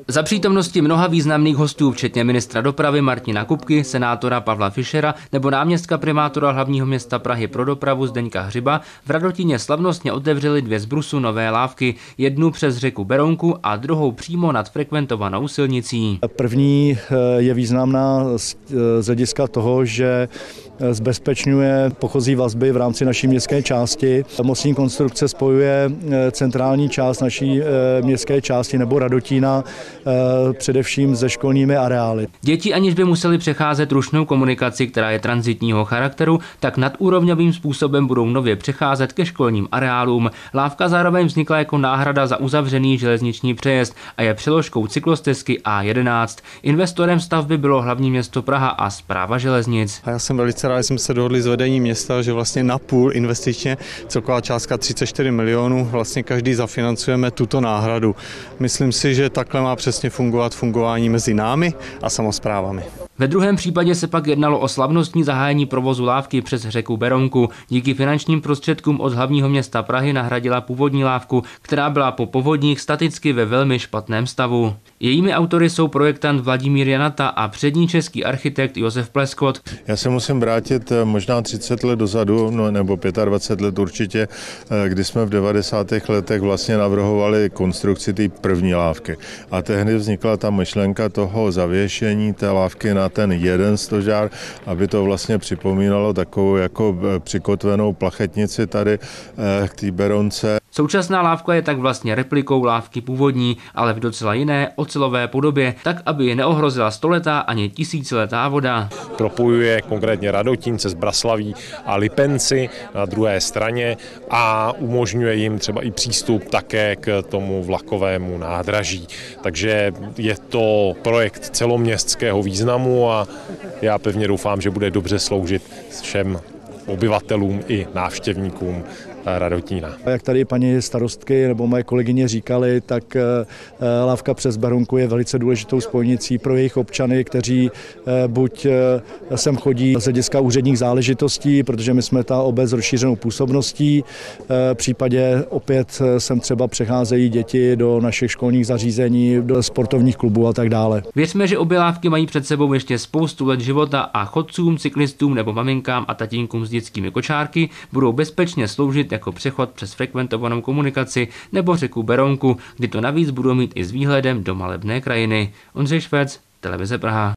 Za přítomnosti mnoha významných hostů, včetně ministra dopravy Martina Kupky, senátora Pavla Fischera nebo náměstka primátora hlavního města Prahy pro dopravu Zdeňka Hřiba, v Radotíně slavnostně otevřeli 2 z brusu nové lávky, jednu přes řeku Berounku a druhou přímo nad frekventovanou silnicí. První je významná z hlediska toho, že zbezpečňuje pochozí vazby v rámci naší městské části. Mostní konstrukce spojuje centrální část naší městské části nebo Radotína především se školními areály. Děti, aniž by museli přecházet rušnou komunikaci, která je tranzitního charakteru, tak nadúrovňovým způsobem budou nově přecházet ke školním areálům. Lávka zároveň vznikla jako náhrada za uzavřený železniční přejezd a je přeložkou cyklostezky A11. Investorem stavby bylo hlavní město Praha a Správa železnic. A já jsem velice rád, že jsme se dohodli s vedením města, že vlastně na půl investičně, celková částka 34 milionů, vlastně každý zafinancujeme tuto náhradu. Myslím si, že takhle má přesně fungovat fungování mezi námi a samosprávami. Ve druhém případě se pak jednalo o slavnostní zahájení provozu lávky přes řeku Berounku. Díky finančním prostředkům od hlavního města Prahy nahradila původní lávku, která byla po povodních staticky ve velmi špatném stavu. Jejími autory jsou projektant Vladimír Janata a přední český architekt Josef Pleskot. Já se musím vrátit možná 30 let dozadu, nebo 25 let určitě, kdy jsme v 90. letech vlastně navrhovali konstrukci té první lávky. A tehdy vznikla ta myšlenka toho zavěšení té lávky na ten jeden stožár, aby to vlastně připomínalo takovou jako přikotvenou plachetnici tady k té Berounce. Současná lávka je tak vlastně replikou lávky původní, ale v docela jiné ocelové podobě, tak aby je neohrozila stoletá ani tisíciletá voda. Propojuje konkrétně Radotín se Zbraslaví a Lipenci na druhé straně a umožňuje jim třeba i přístup také k tomu vlakovému nádraží. Takže je to projekt celoměstského významu a já pevně doufám, že bude dobře sloužit všem obyvatelům i návštěvníkům Radotína. Jak tady paní starostky nebo moje kolegyně říkali, tak lávka přes Berounku je velice důležitou spojnicí pro jejich občany, kteří buď sem chodí z hlediska úředních záležitostí, protože my jsme ta obec s rozšířenou působností, v případě opět sem třeba přecházejí děti do našich školních zařízení, do sportovních klubů a tak dále. Věřme, že obě lávky mají před sebou ještě spoustu let života a chodcům, cyklistům nebo maminkám a tatínkům s dětskými kočárky budou bezpečně sloužit jako přechod přes frekventovanou komunikaci nebo řeku Berounku, kdy to navíc budou mít i s výhledem do malebné krajiny. Ondřej Švec, Televize Praha.